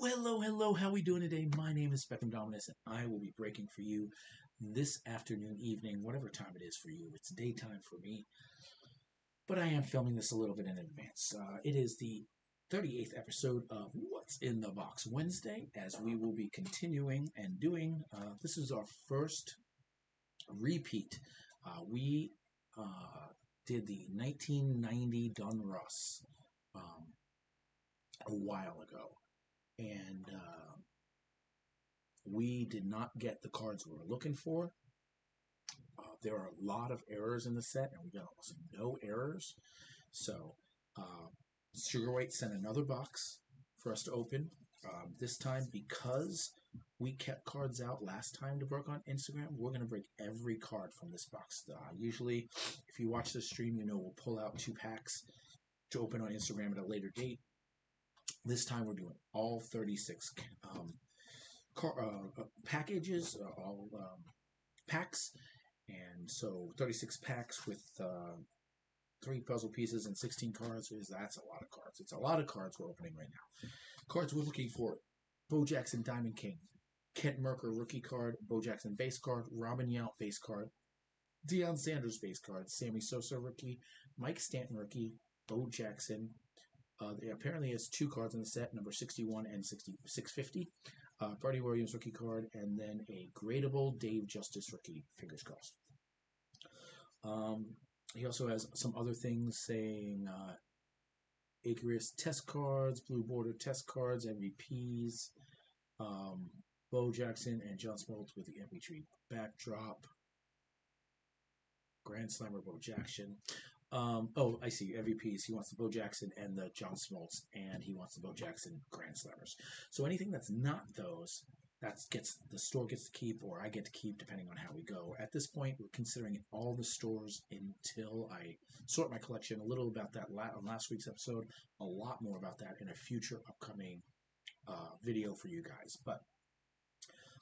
Hello, how we doing today? My name is Dominus, and I will be breaking for you this afternoon, evening, whatever time it is for you. It's daytime for me, but I am filming this a little bit in advance. It is the 38th episode of What's in the Box Wednesday, as we will be continuing and doing. This is our first repeat. We did the 1990 Donruss a while ago. And we did not get the cards we were looking for. There are a lot of errors in the set, and we got almost no errors. So Sugar White sent another box for us to open. This time, because we kept cards out last time to break on Instagram, we're going to break every card from this box. Usually, if you watch the stream, you know we'll pull out 2 packs to open on Instagram at a later date. This time we're doing all 36 packages, all packs, and so 36 packs with 3 puzzle pieces and 16 cards. That's a lot of cards. It's a lot of cards we're opening right now. Cards we're looking for: Bo Jackson Diamond King, Kent Merker rookie card, Bo Jackson base card, Robin Yount base card, Deion Sanders base card, Sammy Sosa rookie, Mike Stanton rookie, Bo Jackson. Apparently has 2 cards in the set, number 61 and 650. Freddie Williams rookie card, and then a gradable Dave Justice rookie, fingers crossed. He also has some other things saying Aquarius test cards, Blue Border test cards, MVPs, Bo Jackson and John Smoltz with the MP3 backdrop, Grand Slammer Bo Jackson. I see, MVPs. He wants the Bo Jackson and the John Smoltz, and he wants the Bo Jackson Grand Slammers. So anything that's not those, the store gets to keep, or I get to keep, depending on how we go. At this point, we're considering all the stores until I sort my collection. A little about that on last week's episode. A lot more about that in a future upcoming video for you guys. But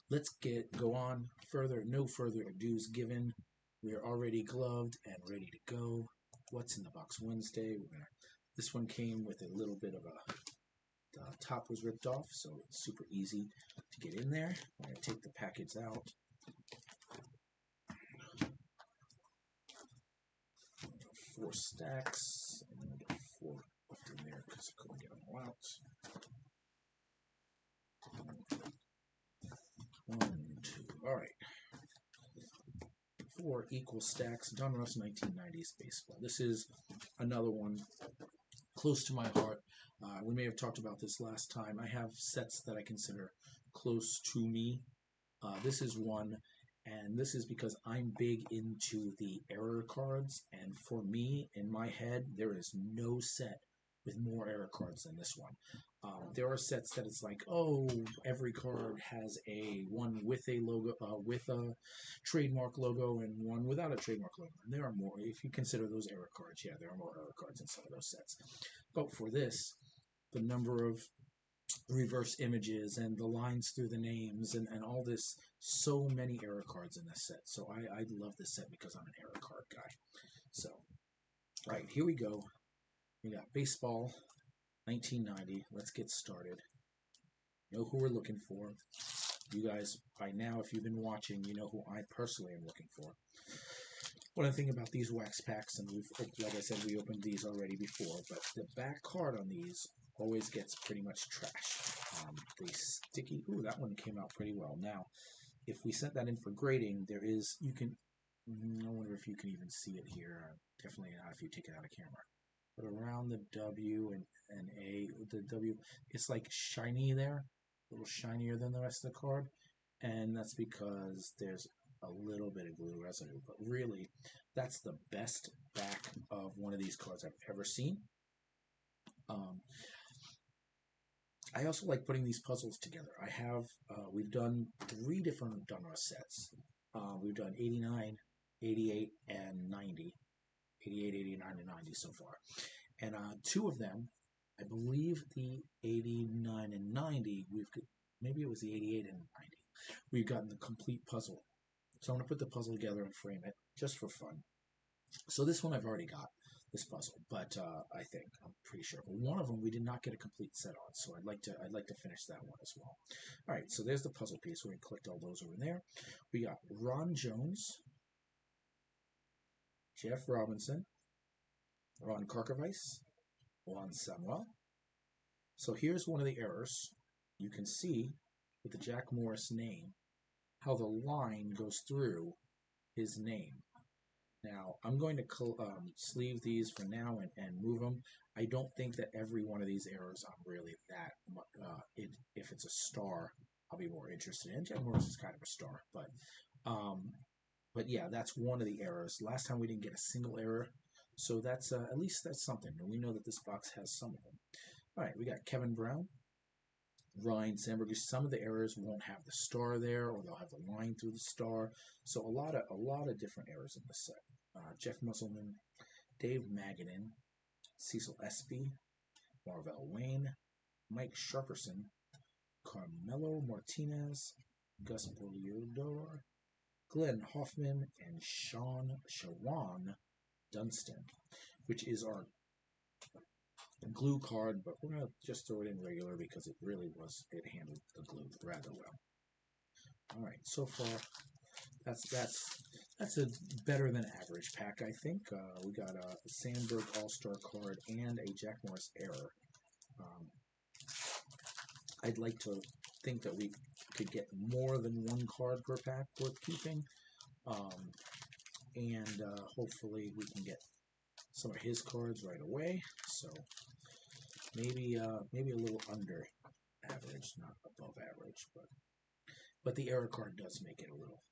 let's go on further. No further ados given. We are already gloved and ready to go. What's in the Box Wednesday? This one came with a little bit of the top was ripped off, so it's super easy to get in there. I'm going to take the packets out. 4 stacks. I'm going to get 4 left in there because I couldn't get them all out. 1, 2. All right. 4 equal stacks, Donruss 1990s baseball. This is another one close to my heart. We may have talked about this last time. I have sets that I consider close to me. This is one, and this is because I'm big into the error cards, and for me, in my head, there is no set with more error cards than this one. There are sets that it's like, oh, every card has one with a logo, with a trademark logo, and one without a trademark logo. And there are more. If you consider those error cards, yeah, there are more error cards in some of those sets. But for this, the number of reverse images and the lines through the names and all this, so many error cards in this set. So I love this set because I'm an error card guy. So, all right, here we go. We got baseball, 1990. Let's get started. Know who we're looking for. You guys, by now, if you've been watching, you know who I personally am looking for. One of the things about these wax packs, and like I said, we opened these already before, but the back card on these always gets pretty much trashed. They sticky. Ooh, that one came out pretty well. Now, if we sent that in for grading, I wonder if you can even see it here. Definitely not if you take it out of camera. But around the W and A, the W, it's like shiny there, a little shinier than the rest of the card, and that's because there's a little bit of glue residue. But really, that's the best back of one of these cards I've ever seen. I also like putting these puzzles together. We've done 3 different Donruss sets. We've done 89, 88, and 90. 88, 89, and 90 so far. And 2 of them, I believe the 89 and 90, maybe it was the 88 and 90, we've gotten the complete puzzle. So I'm going to put the puzzle together and frame it just for fun. So this one I've already got. this puzzle, but I'm pretty sure. But one of them we did not get a complete set on, so I'd like to finish that one as well. All right, so there's the puzzle piece. We're gonna collect all those over there. We got Ron Jones, Jeff Robinson, Ron Karkovice, Juan Samuel. So here's one of the errors. You can see with the Jack Morris name how the line goes through his name. Now, I'm going to sleeve these for now and move them. I don't think that every one of these errors I'm really that if it's a star, I'll be more interested in. Jack Morris is kind of a star, but yeah, that's one of the errors. Last time we didn't get a single error, so that's at least that's something. And we know that this box has some of them. All right, we got Kevin Brown, Ryan Sandberg. Some of the errors won't have the star there, or they'll have the line through the star. So a lot of different errors in this set. Jeff Musselman, Dave Magadan, Cecil Espy, Marvell Wayne, Mike Sharperson, Carmelo Martinez, Gus Poliodor, Glenn Hoffman, and Shawan Dunstan, which is our glue card, but we're going to just throw it in regular because it handled the glue rather well. All right, so far that's a better than average pack, I think. We got a Sandberg All-Star card and a Jack Morris error. I'd like to think that we could get more than one card per pack worth keeping, and hopefully we can get some of his cards right away. So maybe a little under average, not above average, but the error card does make it a little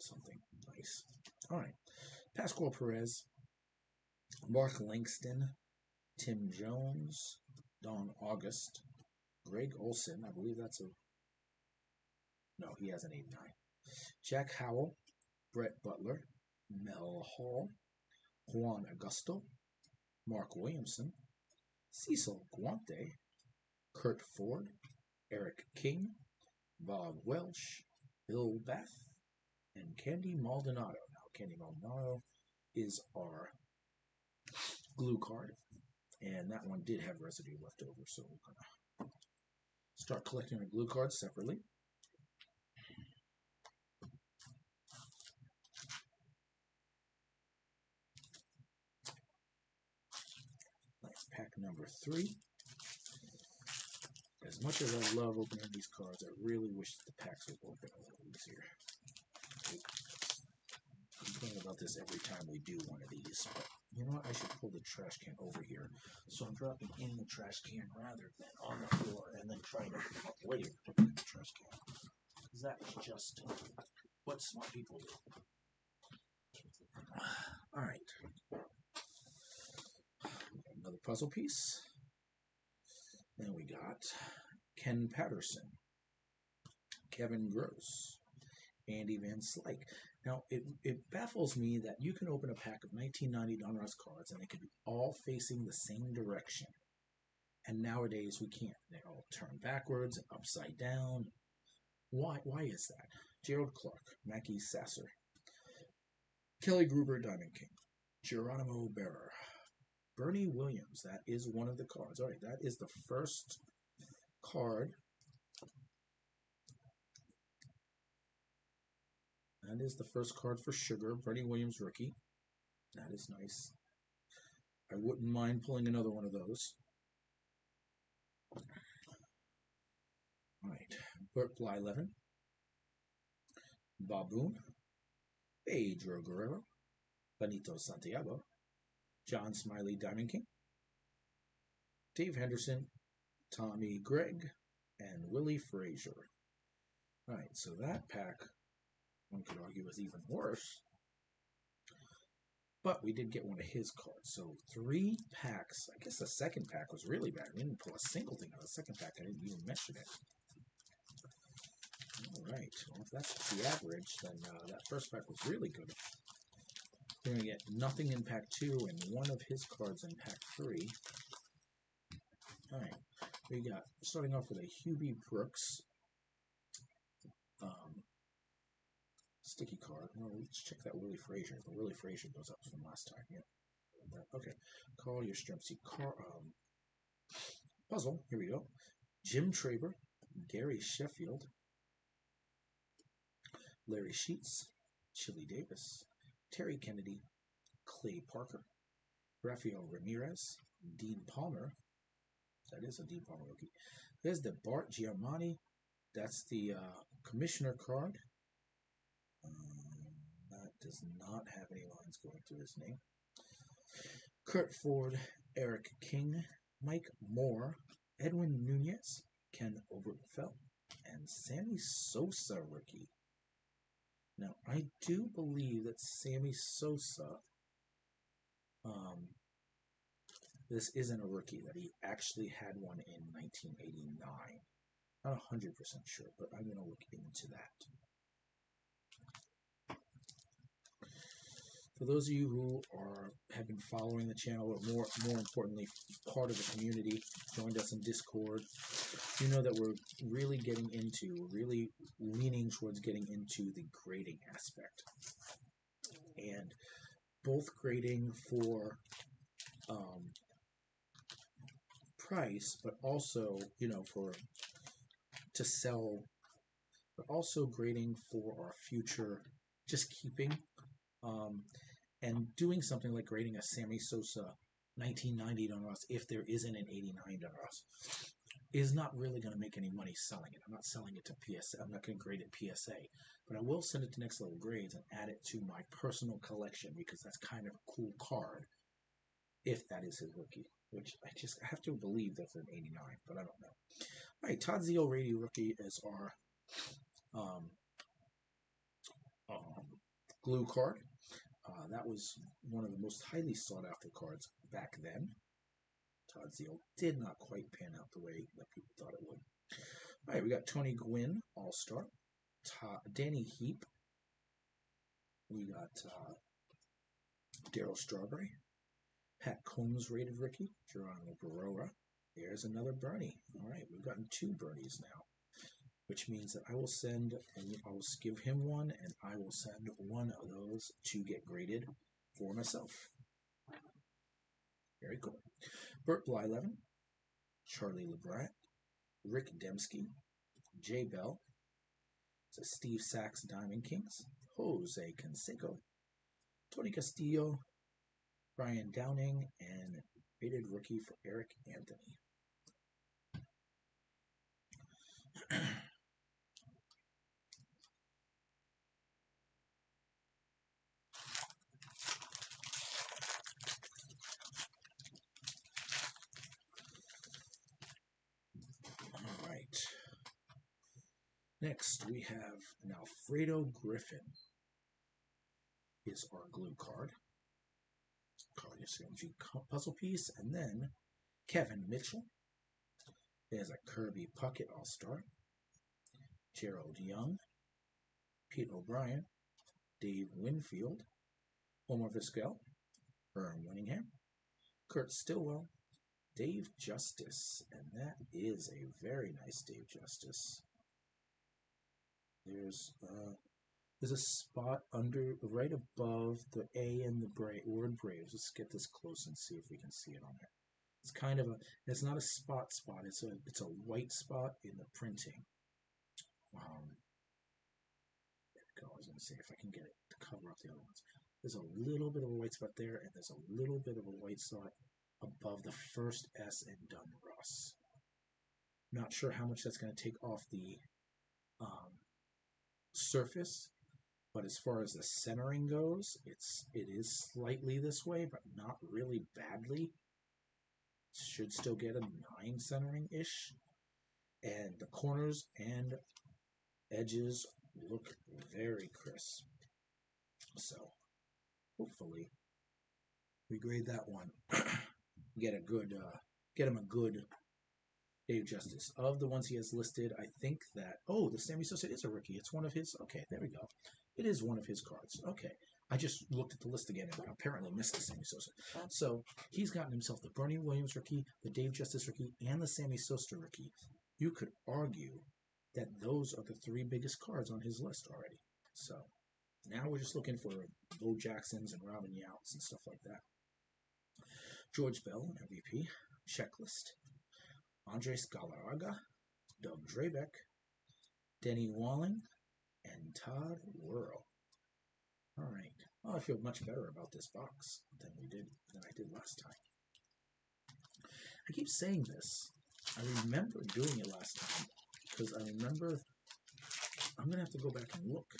something nice. All right, Pascual Perez, Mark Langston, Tim Jones, Don August, Greg Olson. I believe that's a no. He has an 89. Jack Howell, Brett Butler, Mel Hall, Juan Augusto, Mark Williamson, Cecil Guante, Kurt Ford, Eric King, Bob Welsh, Bill Bath, and Candy Maldonado. Now, Candy Maldonado is our glue card, and that one did have residue left over, so we're going to start collecting our glue cards separately. Pack number 3. As much as I love opening these cards, I really wish that the packs would open a little easier. I complain about this every time we do one of these, but you know what? I should pull the trash can over here. So I'm dropping in the trash can rather than on the floor and then trying to come up later to pick the trash can. Because that's just what smart people do. All right. Another puzzle piece. Then we got Ken Patterson, Kevin Gross, Andy Van Slyke. Now, it baffles me that you can open a pack of 1990 Donruss cards and they can be all facing the same direction. And nowadays we can't. They all turn backwards and upside down. Why is that? Gerald Clark, Mackie Sasser, Kelly Gruber, Diamond King, Geronimo Bearer, Bernie Williams. That is one of the cards. All right, that is the first card. That is the first card for Sugar. Bernie Williams, rookie. That is nice. I wouldn't mind pulling another one of those. All right, Bert Blyleven, Baboon, Pedro Guerrero, Benito Santiago, John Smiley, Diamond King, Dave Henderson, Tommy Gregg, and Willie Frazier. All right, so that pack, one could argue, was even worse. But we did get one of his cards. So 3 packs. I guess the second pack was really bad. We didn't pull a single thing out of the second pack. I didn't even mention it. All right. Well, if that's the average, then that first pack was really good. We're going to get nothing in pack 2 and one of his cards in pack 3. All right. We got, starting off with a Hubie Brooks sticky card. Well, let's check that Willie Frazier. The Willie Frazier goes up from last time. Yeah. Okay, call your strength. See, puzzle. Here we go. Jim Traber, Gary Sheffield, Larry Sheets, Chili Davis, Terry Kennedy, Clay Parker, Rafael Ramirez, Dean Palmer. That is a Dean Palmer rookie. There's the Bart Giamatti. That's the commissioner card. That does not have any lines going through his name. Kurt Ford, Eric King, Mike Moore, Edwin Nunez, Ken Oberfeld, and Sammy Sosa rookie. Now, I do believe that Sammy Sosa, this isn't a rookie, that he actually had one in 1989. Not 100% sure, but I'm going to look into that. For those of you who have been following the channel, or more importantly, part of the community, joined us in Discord, you know that we're really really leaning towards getting into the grading aspect. And both grading for price, but also, to sell, but also grading for our future, just keeping, and doing something like grading a Sammy Sosa 1990 Donruss, if there isn't an 89 Donruss, is not really going to make any money selling it. I'm not selling it to PSA. I'm not going to grade it PSA, but I will send it to Next Level Grades and add it to my personal collection, because that's kind of a cool card, if that is his rookie, which I have to believe that's an 89, but I don't know. All right, Todd Zeal Radio rookie is our glue card. That was one of the most highly sought after cards back then. Todd Zeal did not quite pan out the way that people thought it would. All right, we got Tony Gwynn, All-Star. Danny Heap. We got Darryl Strawberry. Pat Combs rated rookie. Geronimo Barroa. There's another Bernie. All right, we've gotten 2 Bernies now, which means that I will send, and I will give him one, and I will send one of those to get graded for myself. Very cool. Burt Blyleven, Charlie LeBrat, Rick Dembski, Jay Bell, so Steve Sachs Diamond Kings, Jose Canseco, Tony Castillo, Brian Downing, and rated rookie for Eric Anthony. All right. Next, we have an Alfredo Griffin is our glue card. Puzzle piece, and then Kevin Mitchell. There's a Kirby Puckett All-Star. Gerald Young, Pete O'Brien, Dave Winfield, Homer Vizquel, Vern Winningham, Kurt Stillwell, Dave Justice, and that is a very nice Dave Justice. There's a spot right above the A in the word Braves. Let's get this close and see if we can see it on there. It's kind of it's not a spot. It's a white spot in the printing. There we go. I was going to say if I can get it to cover up the other ones. There's a little bit of a white spot there, and there's a little bit of a white spot above the first S in Donruss. Not sure how much that's going to take off the surface, but as far as the centering goes, it is slightly this way, but not really badly. Should still get a 9 centering-ish. And the corners and edges look very crisp. So, hopefully, we grade that one. Get him a good Dave Justice. Of the ones he has listed, I think that, the Sammy Sosa is a rookie. It's one of his, okay, there we go. It is one of his cards. Okay. I just looked at the list again and apparently missed the Sammy Sosa. So he's gotten himself the Bernie Williams rookie, the Dave Justice rookie, and the Sammy Sosa rookie. You could argue that those are the 3 biggest cards on his list already. So now we're just looking for Bo Jacksons and Robin Youts and stuff like that. George Bell, MVP. Checklist. Andres Galarraga, Doug Drabeck, Denny Walling, and Todd Whirl. All right. Oh, I feel much better about this box than I did last time. I keep saying this. I remember doing it last time because I remember. I'm gonna have to go back and look,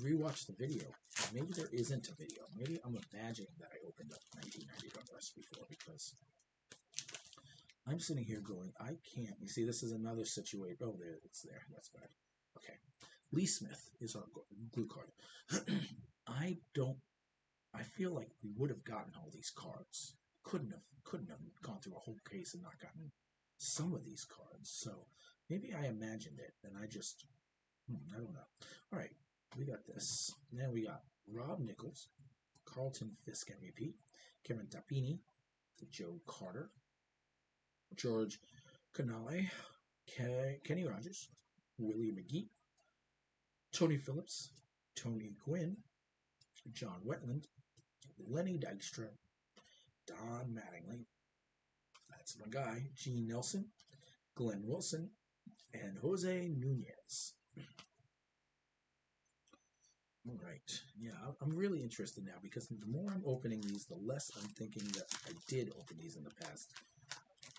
rewatch the video. Maybe there isn't a video. Maybe I'm imagining that I opened up 1990 Donruss before because I'm sitting here going, I can't. You see, this is another situation. Oh, there, it's there. That's bad. Okay. Lee Smith is our glue card. I feel like we would have gotten all these cards. Couldn't have gone through a whole case and not gotten some of these cards. So maybe I imagined it and I just, I don't know. All right, we got this. Then we got Rob Nichols, Carlton Fisk MVP, Kevin Tappini, Joe Carter, George Canale, Kenny Rogers, Willie McGee, Tony Phillips, Tony Gwynn, John Wetland, Lenny Dykstra, Don Mattingly, that's my guy, Gene Nelson, Glenn Wilson, and Jose Nunez. All right, yeah, I'm really interested now because the more I'm opening these, the less I'm thinking that I did open these in the past.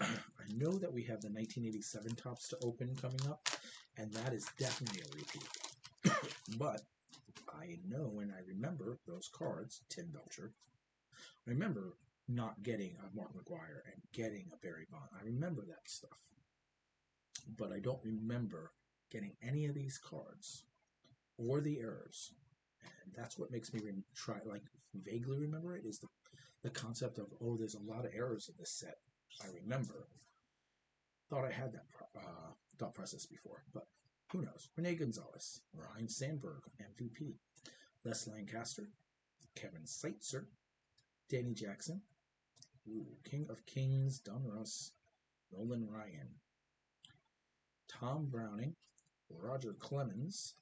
I know that we have the 1987 Topps to open coming up, and that is definitely a repeat. But I know and I remember those cards, Tim Belcher. I remember not getting a Mark McGuire and getting a Barry Bond. I remember that stuff. But I don't remember getting any of these cards or the errors. And that's what makes me vaguely remember it, is the concept of, oh, there's a lot of errors in this set. I remember. Thought I had that thought process before, but who knows? Rene Gonzalez, Ryan Sandberg, MVP, Les Lancaster, Kevin Seitzer, Danny Jackson, King of Kings, Donruss, Nolan Ryan, Tom Browning, Roger Clemens,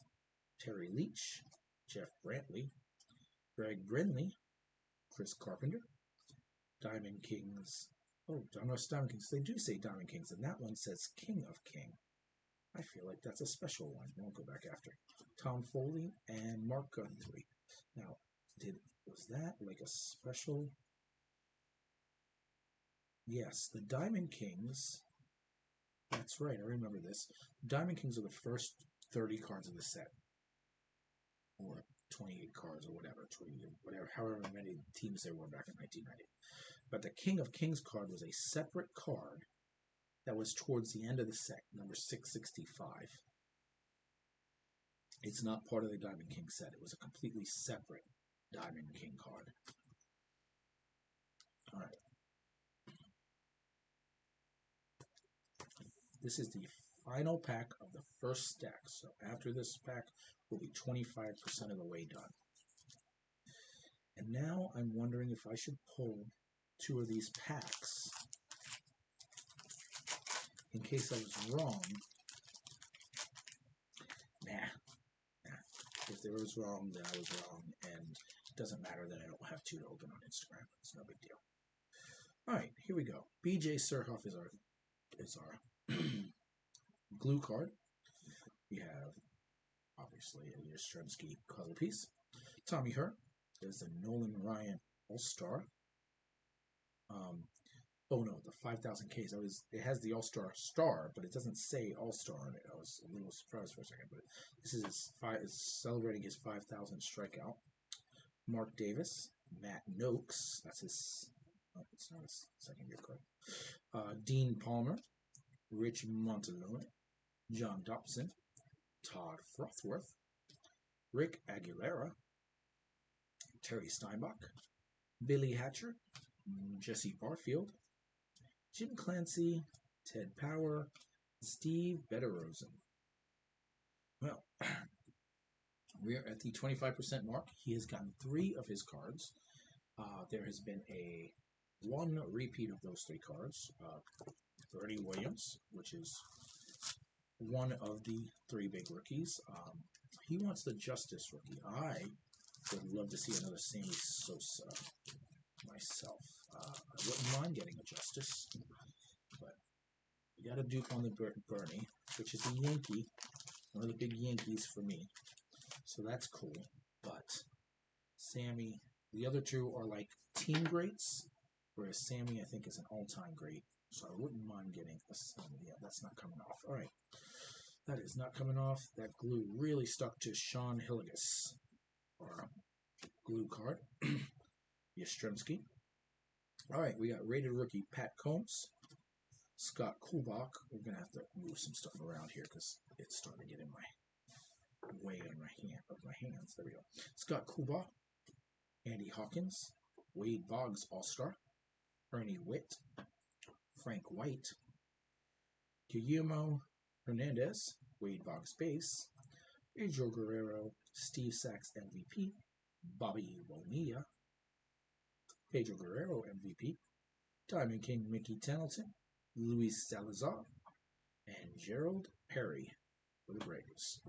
Terry Leach, Jeff Brantley, Greg Brinley, Chris Carpenter, Diamond Kings. Oh, Donruss Diamond Kings. They do say Diamond Kings, and that one says King of King. I feel like that's a special one. We'll go back after. Tom Foley and Mark Guthrie. Now, was that like a special? Yes, the Diamond Kings. That's right, I remember this. Diamond Kings are the first 30 cards of the set. Or 28 cards or whatever, however many teams there were back in 1990. But the King of Kings card was a separate card that was towards the end of the set, number 665. It's not part of the Diamond King set. It was a completely separate Diamond King card. All right. This is the final pack of the first stack. So after this pack, we'll be 25% of the way done. And now I'm wondering if I should pull 2 of these packs in case I was wrong. Nah. If there was wrong, then I was wrong, and it doesn't matter that I don't have 2 to open on Instagram. It's no big deal. All right, here we go. BJ Surhoff is our glue card. We have, obviously, a Yastrzemski color piece. Tommy Hurt. There's the Nolan Ryan All-Star. Oh no, the 5,000 Ks. It has the All-Star star, but it doesn't say All-Star on it. I was a little surprised for a second, but this is celebrating his 5,000 strikeout. Mark Davis, Matt Noakes. That's his. Oh, it's not his second year card. Dean Palmer, Rich Montalone, John Dobson, Todd Frothworth, Rick Aguilera, Terry Steinbach, Billy Hatcher, Jesse Barfield, Jim Clancy, Ted Power, Steve Betterosen. Well, we are at the 25% mark. He has gotten 3 of his cards. There has been one repeat of those 3 cards. Bernie Williams, which is one of the 3 big rookies. He wants the Justice rookie. I would love to see another Sammy Sosa myself. I wouldn't mind getting a Justice, but we got a Duke on the Bernie, which is a Yankee, one of the big Yankees for me. So that's cool. But Sammy, the other two are like team greats, whereas Sammy I think is an all-time great. So I wouldn't mind getting a Sammy. Yeah, that's not coming off. All right, that is not coming off. That glue really stuck to Sean Hilligus, or glue card. Yastrzemski. All right, we got rated rookie Pat Combs, Scott Kubak. We're gonna have to move some stuff around here because it's starting to get in my way on my hands. There we go. Scott Kubak, Andy Hawkins, Wade Boggs All-Star, Ernie Witt, Frank White, Guillermo Hernandez, Wade Boggs Base, Pedro Guerrero, Steve Sachs MVP, Bobby Bonilla, Pedro Guerrero MVP, Diamond King Mickey Templeton, Luis Salazar, and Gerald Perry for the Braves.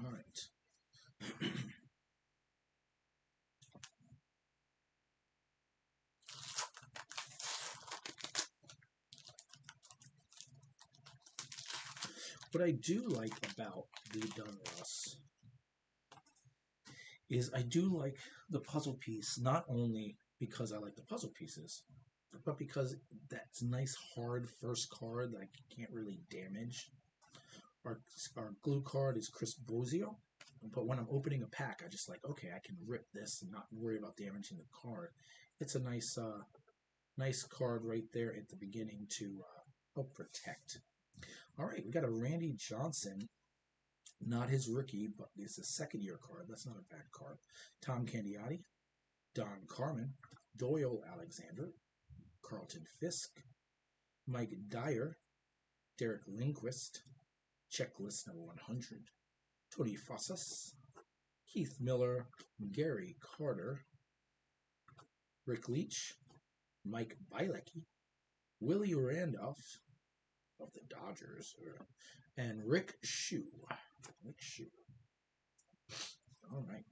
All right. What I do like about the Donruss is I do like the puzzle piece, not only because I like the puzzle pieces, but because that's nice hard first card that I can't really damage. Our glue card is Chris Bozio, but when I'm opening a pack, I just like, okay, I can rip this and not worry about damaging the card. It's a nice nice card right there at the beginning to help protect. All right, we got a Randy Johnson, not his rookie, but it's a second-year card. That's not a bad card. Tom Candiotti, Don Carmen, Doyle Alexander, Carlton Fisk, Mike Dyer, Derek Lindquist, Checklist number 100, Tony Fossas, Keith Miller, Gary Carter, Rick Leach, Mike Bielecki, Willie Randolph of the Dodgers, and Rick Shue. Rick Shue. All right.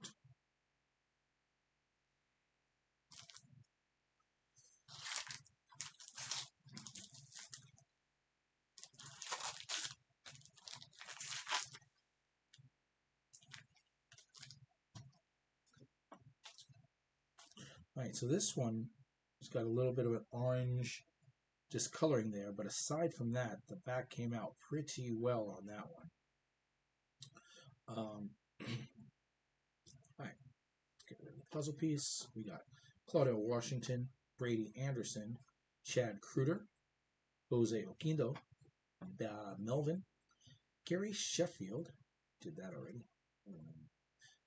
All right, so this one has got a little bit of an orange discoloring there, but aside from that, the back came out pretty well on that one. All right, let's get rid of the puzzle piece. We got Claudio Washington, Brady Anderson, Chad Kruger, Jose Oquindo, Melvin, Gary Sheffield, did that already,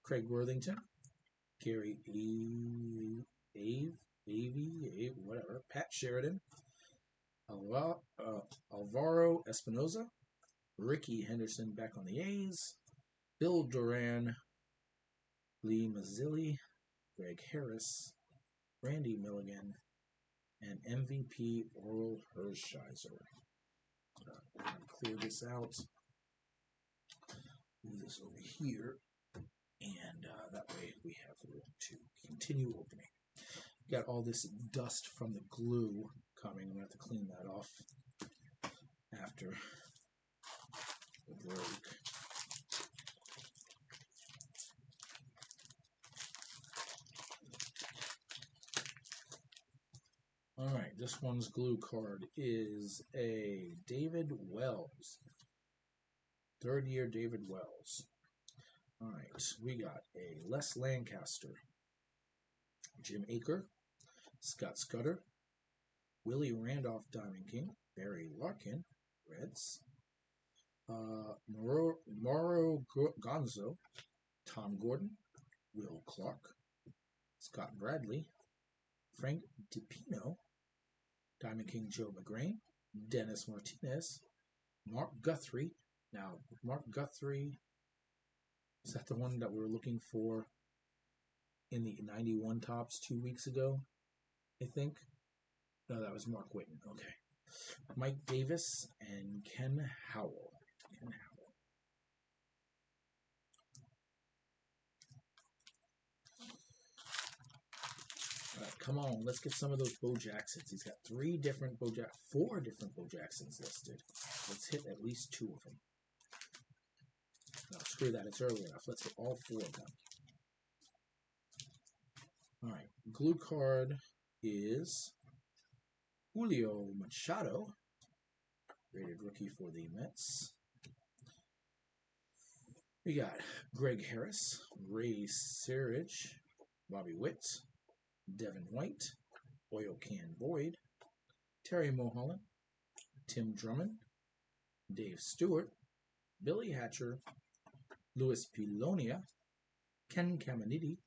Craig Worthington, Gary whatever, Pat Sheridan, Alvaro Espinoza, Ricky Henderson back on the A's, Bill Duran, Lee Mazzilli, Greg Harris, Randy Milligan, and MVP Oral Hershiser. Clear this out. Move this over here, and that way we have room to continue opening. Got all this dust from the glue coming. I'm going to have to clean that off after the break. All right, this one's glue card is a David Wells. Third-year David Wells. All right, we got a Les Lancaster, Jim Aker, Scott Scudder, Willie Randolph Diamond King, Barry Larkin, Reds, Mauro Gonzo, Tom Gordon, Will Clark, Scott Bradley, Frank DiPino, Diamond King Joe McGrain, Dennis Martinez, Mark Guthrie. Now, Mark Guthrie, is that the one that we were looking for in the 91 tops 2 weeks ago, I think? No, that was Mark Whitten. Okay. Mike Davis and Ken Howell. Come on, let's get some of those Bo Jacksons. He's got four different Bo Jacksons listed. Let's hit at least 2 of them. No, screw that. It's early enough. Let's hit all 4 of them. All right. Glue card is Julio Machado, rated rookie for the Mets. We got Greg Harris, Ray Searage, Bobby Witt, Devin White, Oil Can Boyd, Terry Mulholland, Tim Drummond, Dave Stewart, Billy Hatcher, Louis Pilonia, Ken Caminiti,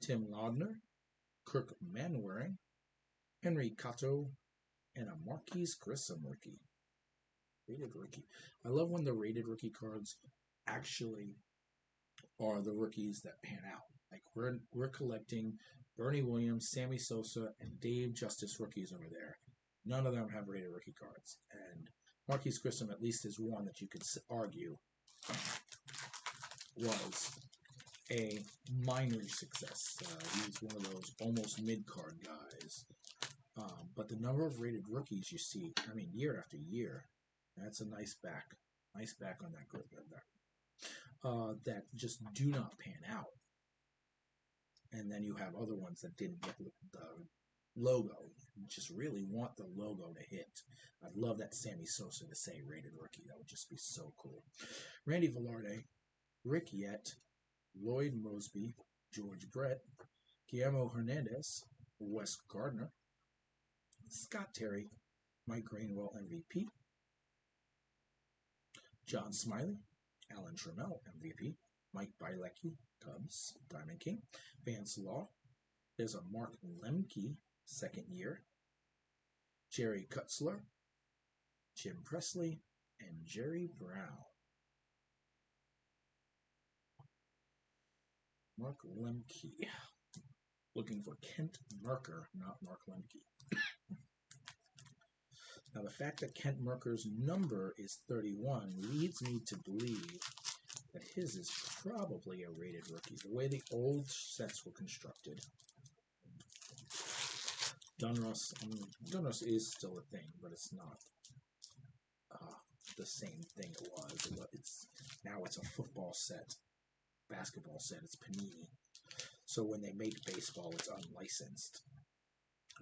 Tim Laudner, Kirk Manwaring, Henry Cotto, and a Marquise Grissom rookie. Rated rookie. I love when the rated rookie cards actually are the rookies that pan out. Like we're collecting Bernie Williams, Sammy Sosa, and Dave Justice rookies over there. None of them have rated rookie cards. And Marquise Grissom at least is one that you could argue was a minor success. He's one of those almost mid-card guys. But the number of rated rookies you see, I mean, year after year, that's a nice back. Nice back on that group that just do not pan out. And then you have other ones that didn't get the logo. You just really want the logo to hit. I'd love that Sammy Sosa to say rated rookie. That would just be so cool. Randy Velarde, Rick Yett, Lloyd Mosby, George Brett, Guillermo Hernandez, Wes Gardner, Scott Terry, Mike Greenwell MVP, John Smiley, Alan Trammell MVP, Mike Bielecki, Cubs, Diamond King, Vance Law. There's a Mark Lemke, second year, Jerry Kutzler, Jim Presley, and Jerry Brown. Mark Lemke. Looking for Kent Merker, not Mark Lemke. Now, the fact that Kent Merker's number is 31 leads me to believe that his is probably a rated rookie, the way the old sets were constructed. Donruss, Donruss is still a thing, but it's not the same thing it was. Now it's a football set, basketball set. It's Panini. So when they make baseball, it's unlicensed.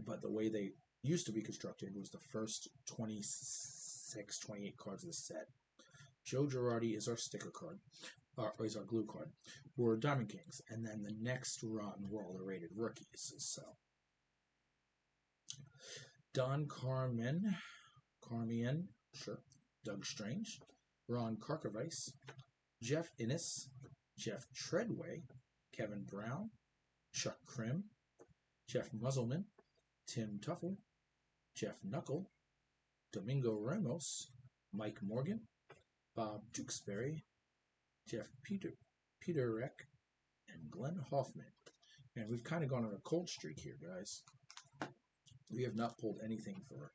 But the way they used to be constructed was the first 26, 28 cards of the set. Joe Girardi is our sticker card, or is our glue card. We're Diamond Kings, and then the next run were all the rated rookies. So Don Carmien, sure. Doug Strange, Ron Karkovice, Jeff Innes, Jeff Treadway, Kevin Brown, Chuck Krim, Jeff Muzzleman, Tim Tuffle, Jeff Knuckle, Domingo Ramos, Mike Morgan, Bob Tewksbury, Jeff Peterek, and Glenn Hoffman. And we've kind of gone on a cold streak here, guys. We have not pulled anything for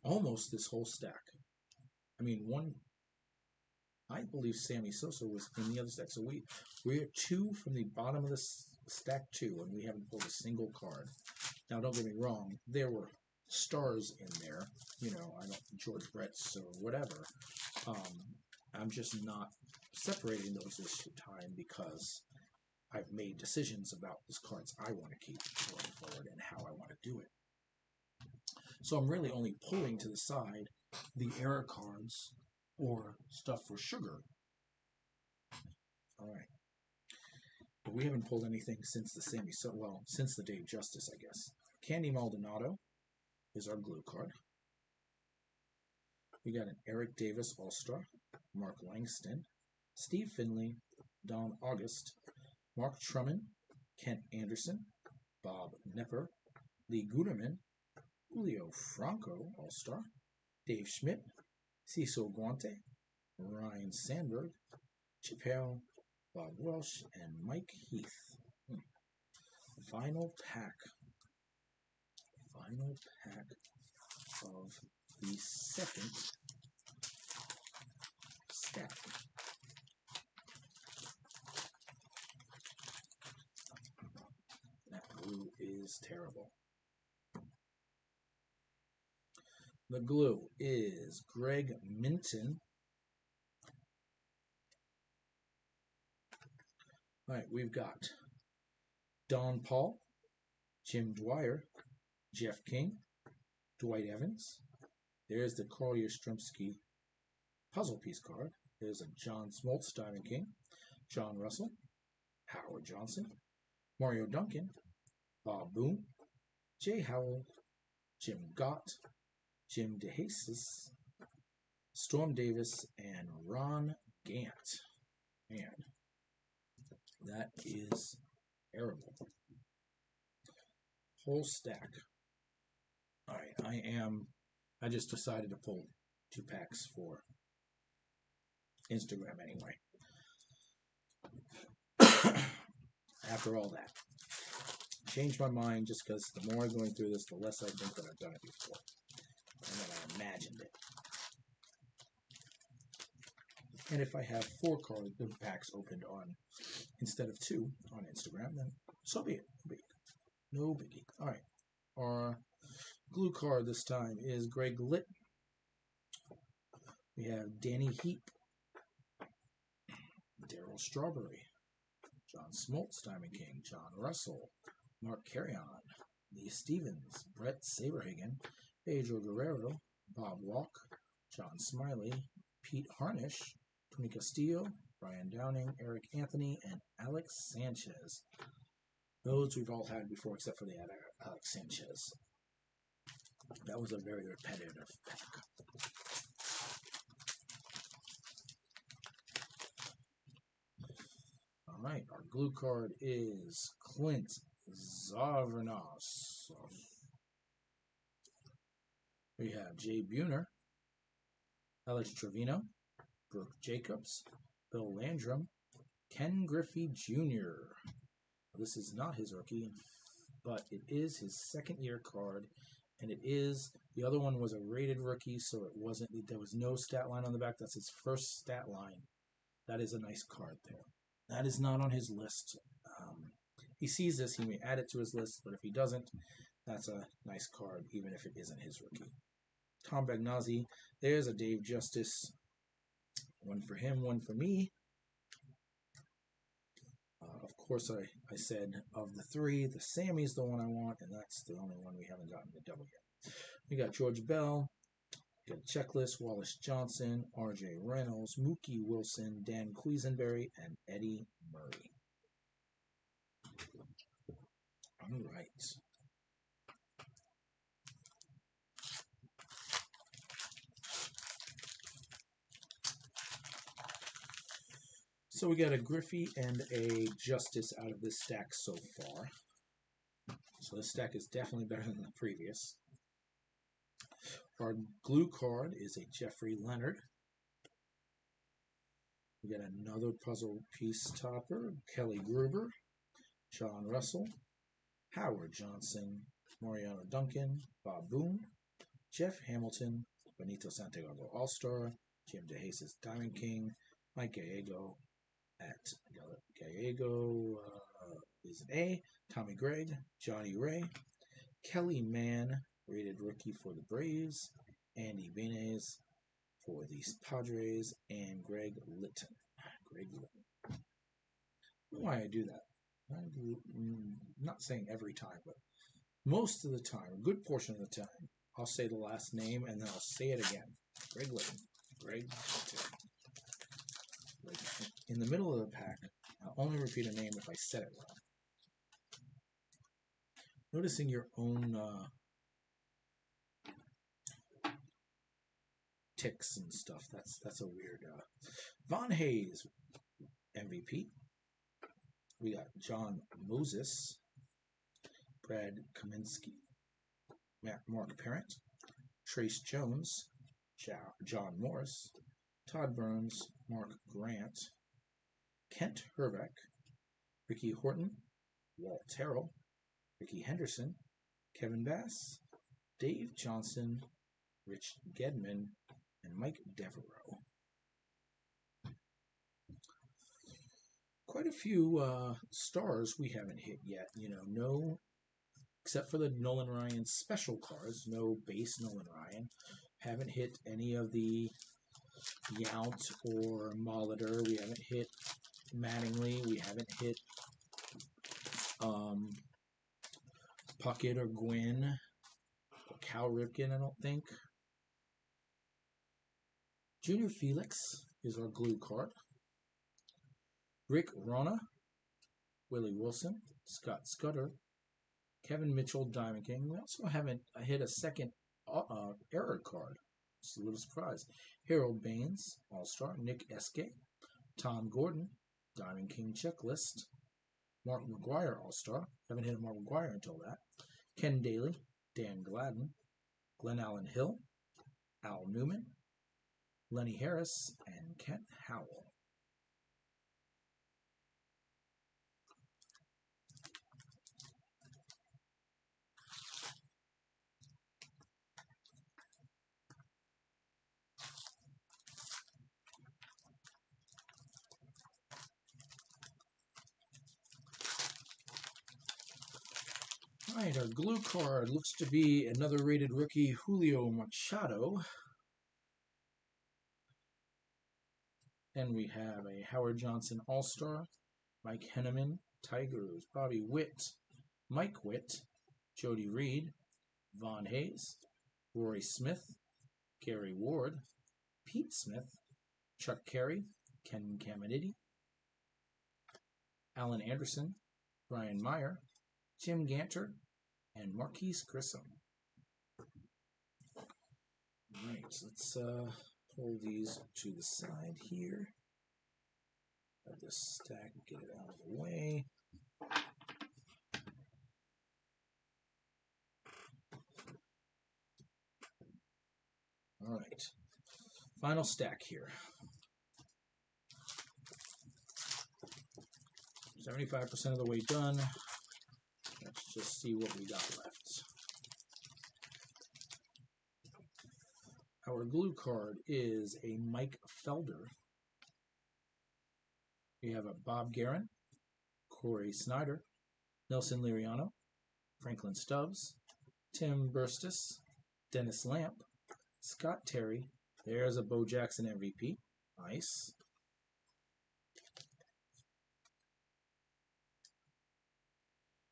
almost this whole stack. I mean, I believe Sammy Sosa was in the other stack. So we are 2 from the bottom of the stack 2, and we haven't pulled a single card. Now, don't get me wrong. There were stars in there. You know, George Brett's or whatever. I'm just not separating those this time because I've made decisions about these cards I want to keep going forward and how I want to do it. So I'm really only pulling to the side the error cards or stuff for sugar. All right. But we haven't pulled anything since the since the Dave Justice, I guess. Candy Maldonado is our glue card. We got an Eric Davis All-Star, Mark Langston, Steve Finley, Don August, Mark Truman, Kent Anderson, Bob Nepper, Lee Guterman, Julio Franco All-Star, Dave Schmidt, Cecil Guante, Ryan Sandberg, Chip Hale, Bob Welsh, and Mike Heath. Final pack of the second stack. That glue is is terrible. The glue is Greg Minton. All right, we've got Don Paul, Jim Dwyer, Jeff King, Dwight Evans. There's the Carl Yastrzemski puzzle piece card. There's a John Smoltz Diamond King, John Russell, Howard Johnson, Mario Duncan, Bob Boone, Jay Howell, Jim Gott, Jim DeJesus, Storm Davis, and Ron Gant. Man, that is terrible. Whole stack. All right, I just decided to pull 2 packs for Instagram anyway. After all that, changed my mind just because the more I'm going through this, the less I think that I've done it before, and then I imagined it. And if I have 4 card packs opened on instead of 2 on Instagram, then so be it. No biggie. All right, our glue card this time is Greg Litton. We have Danny Heap, Daryl Strawberry, John Smoltz, Diamond King, John Russell, Mark Carrion, Lee Stevens, Brett Saberhagen, Pedro Guerrero, Bob Walk, John Smiley, Pete Harnish, Tony Castillo, Brian Downing, Eric Anthony, and Alex Sanchez. Those we've all had before except for the Alex Sanchez. That was a very repetitive pack. All right, our glue card is Clint Zavarnos. We have Jay Buhner, Alex Trevino, Brooke Jacobs, Bill Landrum, Ken Griffey Jr. This is not his rookie, but it is his second-year card, and it is, the other one was a rated rookie, so it wasn't, there was no stat line on the back. That's his first stat line. That is a nice card there. That is not on his list. He sees this, he may add it to his list, but if he doesn't, that's a nice card, even if it isn't his rookie. Tom Bagnazzi, there's a Dave Justice. One for him, one for me. Of course, I said of the 3, the Sammy's the one I want, and that's the only one we haven't gotten the double yet. We got George Bell, we got Checklist, Wallace Johnson, R.J. Reynolds, Mookie Wilson, Dan Quisenberry, and Eddie Murray. All right. So we got a Griffey and a Justice out of this stack so far. So this stack is definitely better than the previous. Our glue card is a Jeffrey Leonard. We got another puzzle piece topper, Kelly Gruber, John Russell, Howard Johnson, Mariano Duncan, Bob Boone, Jeff Hamilton, Benito Santiago All-Star, Jim DeJesus Diamond King, Mike Gallego at Gallego is an A, Tommy Gregg, Johnny Ray, Kelly Mann, rated rookie for the Braves, Andy Baines for the Padres, and Greg Litton. I don't know why I do that. I'm not saying every time, but most of the time, a good portion of the time, I'll say the last name and then I'll say it again. Greg Litton. Greg Litton. In the middle of the pack, I'll only repeat a name if I said it wrong. Noticing your own ticks and stuff, that's a weird. Von Hayes, MVP. We got John Moses, Brad Kaminsky, Mark Parent, Trace Jones, John Morris, Todd Burns, Mark Grant, Kent Herbeck, Ricky Horton, Walt Terrell, Ricky Henderson, Kevin Bass, Dave Johnson, Rich Gedman, and Mike Devereaux. Quite a few stars we haven't hit yet. You know, no except for the Nolan Ryan special cards. No base Nolan Ryan. Haven't hit any of the Yount or Molitor. We haven't hit Mattingly. We haven't hit Puckett or Gwynn. Or Cal Ripken, I don't think. Junior Felix is our glue card. Rick Rona, Willie Wilson, Scott Scudder, Kevin Mitchell, Diamond King. We also haven't hit a second error card. Just a little surprise. Harold Baines, All-Star. Nick Eske, Tom Gordon, Diamond King Checklist. Mark McGuire, All-Star. Haven't hit a Mark McGuire until that. Ken Daly, Dan Gladden, Glenn Allen Hill, Al Newman, Lenny Harris, and Kent Howell. All right, our glue card looks to be another rated rookie, Julio Machado. Then we have a Howard Johnson All-Star, Mike Henneman, Tigers, Bobby Witt, Mike Witt, Jody Reed, Von Hayes, Rory Smith, Gary Ward, Pete Smith, Chuck Carey, Ken Caminiti, Alan Anderson, Brian Meyer, Jim Ganter, and Marquise Grissom. All right, let's pull these to the side here. Have this stack, get it out of the way. All right, final stack here. 75% of the way done. Let's just see what we got left. Our glue card is a Mike Felder. We have a Bob Guerin, Corey Snyder, Nelson Liriano, Franklin Stubbs, Tim Burstis, Dennis Lamp, Scott Terry. There's a Bo Jackson MVP. Nice.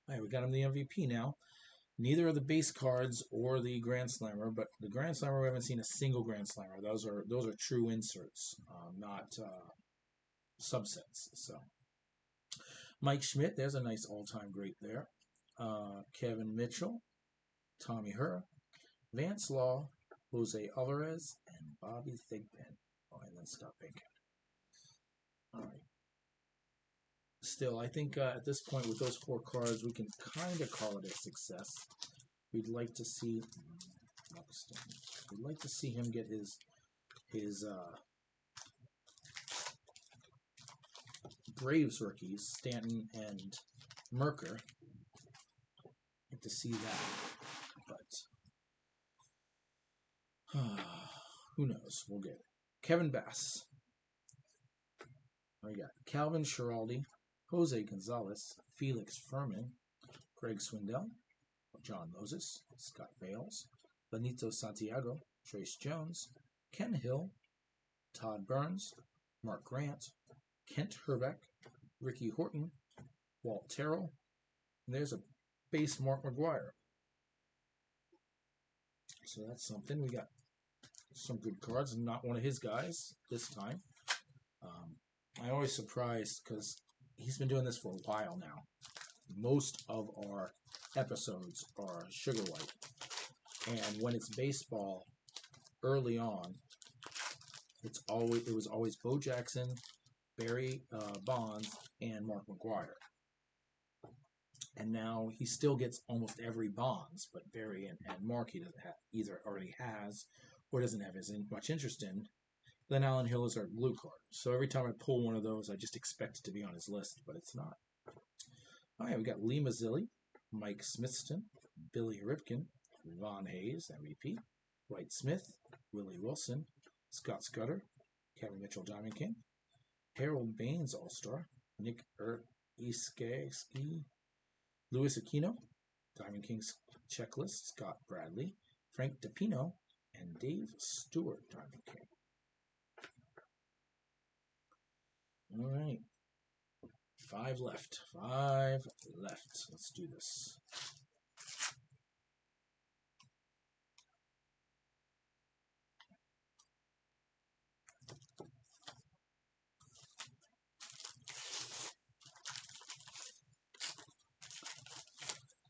All right, we got him the MVP now. Neither of the base cards or the Grand Slammer, but the Grand Slammer we haven't seen a single Grand Slammer. Those are true inserts, not subsets. So Mike Schmidt, there's a nice all-time great there. Kevin Mitchell, Tommy Herr, Vance Law, Jose Alvarez, and Bobby Thigpen. Oh, and then Scott Bacon. All right. Still, I think at this point with those 4 cards, we can kind of call it a success. We'd like to see him get his Braves rookies, Stanton and Merker. Like to see that, but who knows? We'll get it. Kevin Bass. We got Calvin Schiraldi, Jose Gonzalez, Felix Furman, Greg Swindell, John Moses, Scott Bales, Benito Santiago, Trace Jones, Ken Hill, Todd Burns, Mark Grant, Kent Herbeck, Ricky Horton, Walt Terrell, and there's a base Mark McGuire. So that's something. We got some good cards, not one of his guys this time. I'm always surprised because he's been doing this for a while now. Most of our episodes are Sugar White. And when it's baseball, early on, it was always Bo Jackson, Barry Bonds, and Mark McGuire. And now he still gets almost every Bonds, but Barry and Mark he doesn't have, either already has or doesn't have as much interest in. Glenn Allen Hill is our glue card. So every time I pull one of those, I just expect it to be on his list, but it's not. All right, we got Lee Mazzilli, Mike Smithston, Billy Ripken, Von Hayes, MVP, Dwight Smith, Willie Wilson, Scott Scudder, Kevin Mitchell, Diamond King, Harold Baines, All-Star, Nick Iskowski, Louis Aquino, Diamond Kings checklist, Scott Bradley, Frank DiPino, and Dave Stewart, Diamond King. All right. 5 left. 5 left. Let's do this.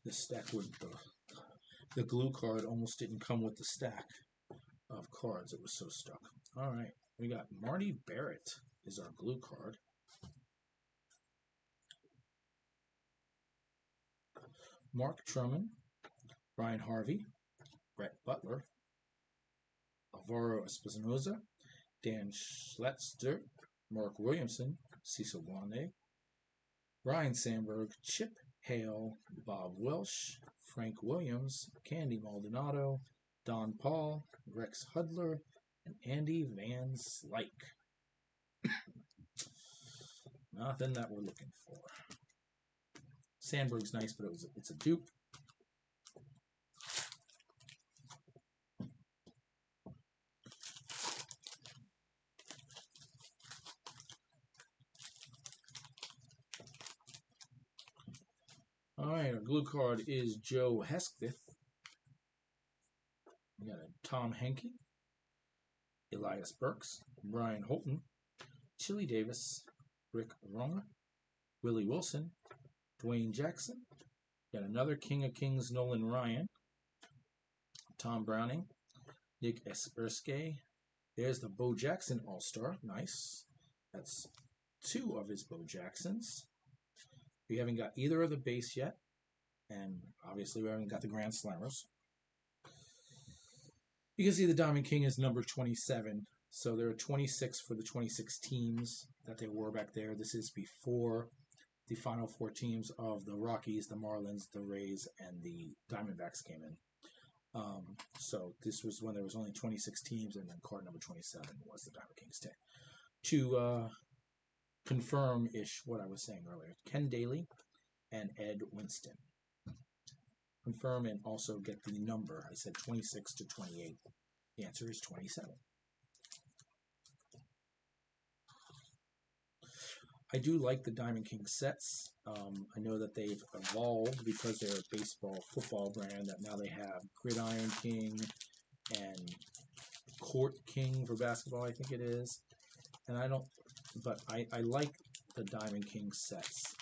This stack would the glue card almost didn't come with the stack of cards. It was so stuck. All right, we got Marty Barrett is our glue card. Mark Truman, Brian Harvey, Brett Butler, Alvaro Espinoza, Dan Schletzer, Mark Williamson, Cecil Blonde, Ryan Sandberg, Chip Hale, Bob Welsh, Frank Williams, Candy Maldonado, Don Paul, Rex Hudler, and Andy Van Slyke. Nothing that we're looking for. Sandberg's nice, but it's a dupe. All right, our glue card is Joe Hesketh. We got a Tom Henke, Elias Burks, Brian Holton, Chili Davis, Rick Ronger, Willie Wilson, Dwayne Jackson. Got another King of Kings, Nolan Ryan, Tom Browning, Nick Esperske. There's the Bo Jackson All-Star. Nice. That's 2 of his Bo Jacksons. We haven't got either of the base yet, and obviously we haven't got the Grand Slammers. You can see the Diamond King is number 27, so there are 26 for the 26 teams that there were back there. This is before the final 4 teams of the Rockies, the Marlins, the Rays, and the Diamondbacks came in. So this was when there was only 26 teams, and then card number 27 was the Diamond Kings 10. To confirm-ish what I was saying earlier, Ken Daly and Ed Winston. Confirm and also get the number. I said 26 to 28. The answer is 27. I do like the Diamond King sets. I know that they've evolved because they're a baseball, football brand, that now they have Gridiron King and Court King for basketball, I think it is. And I don't, but I like the Diamond King sets.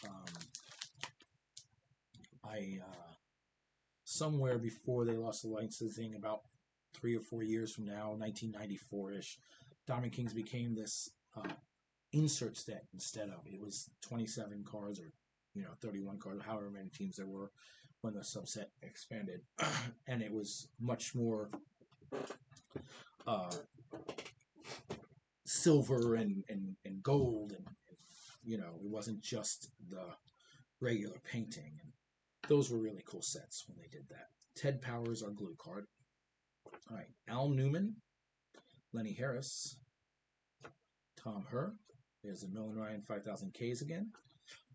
Somewhere before they lost the licensing, about 3 or 4 years from now, 1994-ish, Diamond Kings became this insert set instead of, it was 27 cards or 31 cards, however many teams there were when the subset expanded, and it was much more silver and gold, and it wasn't just the regular painting. And those were really cool sets when they did that. Ted Powers, our glue card. All right, Al Newman, Lenny Harris, Tom Herr. There's a Nolan Ryan 5000 Ks again.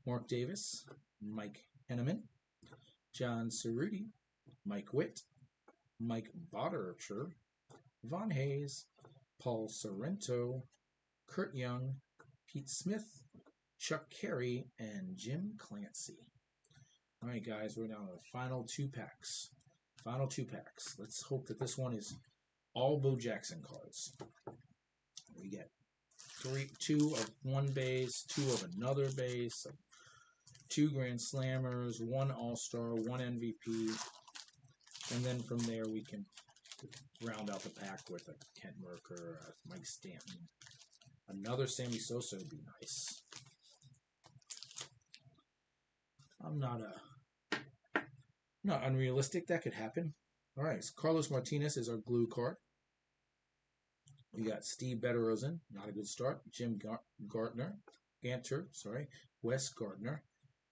Mark Davis, Mike Henneman, John Cerruti, Mike Witt, Mike Bodercher, Von Hayes, Paul Sorrento, Kurt Young, Pete Smith, Chuck Carey, and Jim Clancy. All right, guys, we're down to the final 2 packs. Final 2 packs. Let's hope that this one is all Bo Jackson cards. We get 2 of one base, 2 of another base, 2 Grand Slammers, 1 All-Star, 1 MVP, and then from there we can round out the pack with a Kent Merker, Mike Stanton. Another Sammy Sosa would be nice. I'm not unrealistic. That could happen. All right, so Carlos Martinez is our glue card. We got Steve Betterosen, not a good start. Jim Ganter, Wes Gardner,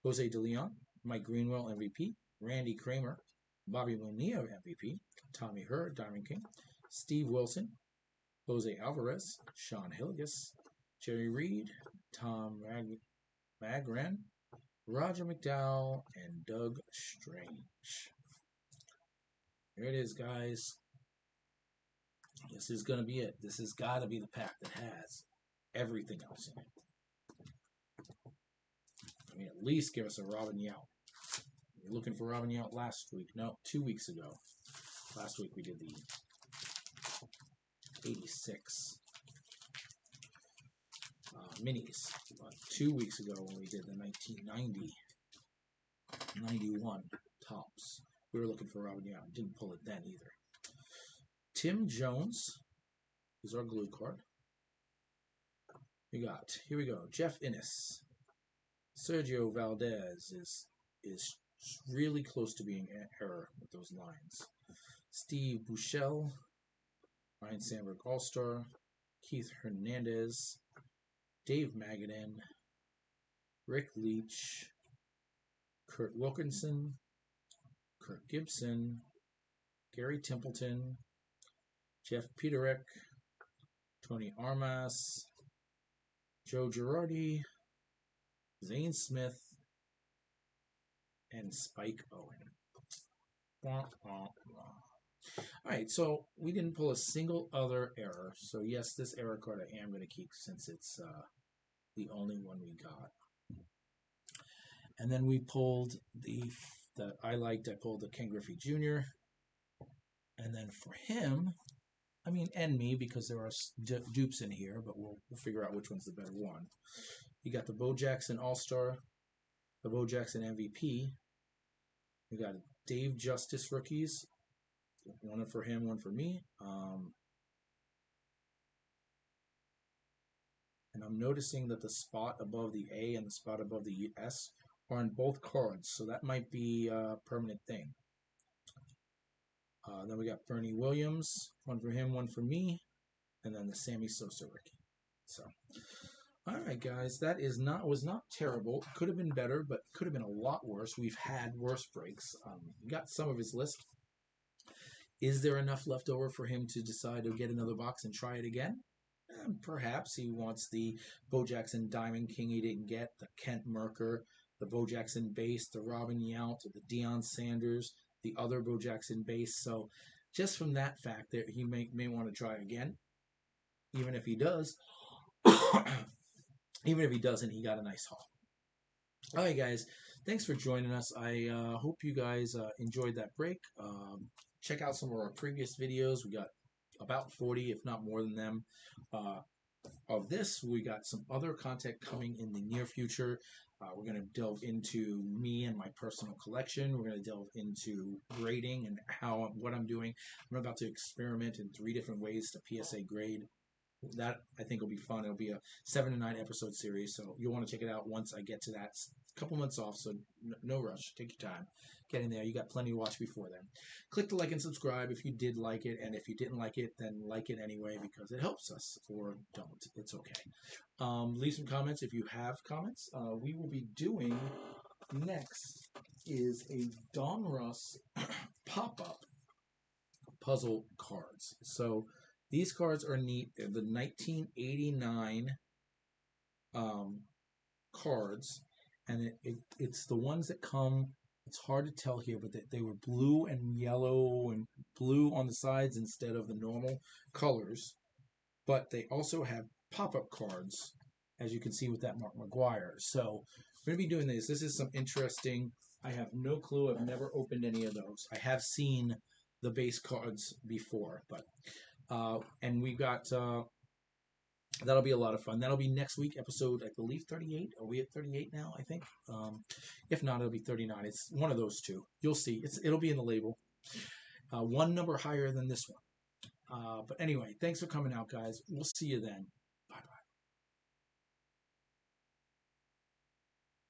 Jose De Leon, Mike Greenwell MVP, Randy Kramer, Bobby Bonilla MVP, Tommy Herr, Diamond King, Steve Wilson, Jose Alvarez, Sean Hilgis, Jerry Reed, Tom Magran, Roger McDowell, and Doug Strange. There it is, guys. This is going to be it. This has got to be the pack that has everything else in it. I mean, at least give us a Robin Yount. You're looking for Robin Yount last week. No, 2 weeks ago. Last week we did the 86 minis. 2 weeks ago when we did the 1990 91 tops. We were looking for Robin Yount. Didn't pull it then either. Tim Jones is our glue card. We got, here we go, Jeff Innes. Sergio Valdez is really close to being an error with those lines. Steve Buechele, Ryan Sandberg All-Star, Keith Hernandez, Dave Magadan, Rick Leach, Kurt Wilkinson, Kirk Gibson, Gary Templeton, Jeff Peterek, Tony Armas, Joe Girardi, Zane Smith, and Spike Owen. All right, so we didn't pull a single other error. So yes, this error card I am going to keep since it's the only one we got. And then we pulled that I liked. I pulled the Ken Griffey Jr. And then for him, I mean, and me, because there are dupes in here, but we'll figure out which one's the better one. You got the Bo Jackson All-Star, the Bo Jackson MVP. We got Dave Justice rookies. One for him, one for me. And I'm noticing that the spot above the A and the spot above the S are on both cards, so that might be a permanent thing. Then we got Bernie Williams, one for him, one for me, and then the Sammy Sosa rookie. So, all right, guys, that was not terrible. Could have been better, but could have been a lot worse. We've had worse breaks. We got some of his list. Is there enough left over for him to decide to get another box and try it again? Perhaps he wants the Bo Jackson Diamond King he didn't get, the Kent Merker, the Bo Jackson base, the Robin Yount, the Deion Sanders, the other Bo Jackson base. So just from that fact, there he may want to try again. Even if he does, even if he doesn't, he got a nice haul. All right, guys. Thanks for joining us. I hope you guys enjoyed that break. Check out some of our previous videos. We got about 40, if not more than them. Of this, we got some other content coming in the near future. We're going to delve into me and my personal collection. We're going to delve into grading and what I'm doing. I'm about to experiment in 3 different ways to PSA grade. That, I think, will be fun. It'll be a 7 to 9 episode series, so you'll want to check it out once I get to that. A couple months off, so no rush. Take your time. Get in there. You got plenty to watch before then. Click the like and subscribe if you did like it, and if you didn't like it, then like it anyway because it helps us, or don't. It's okay. Leave some comments if you have comments. We will be doing next is a Donruss pop-up puzzle cards. So these cards are neat. They're the 1989 cards, and it's the ones that come. It's hard to tell here, but they were blue and yellow and blue on the sides instead of the normal colors. But they also have pop-up cards, as you can see with that Mark McGwire. So we're going to be doing this. This is some interesting. I have no clue. I've never opened any of those. I have seen the base cards before, but and we got that'll be a lot of fun. That'll be next week, episode, I believe, 38. Are we at 38 now, I think? If not, it'll be 39. It's one of those two. You'll see. It'll be in the label. One number higher than this one. But anyway, thanks for coming out, guys. We'll see you then.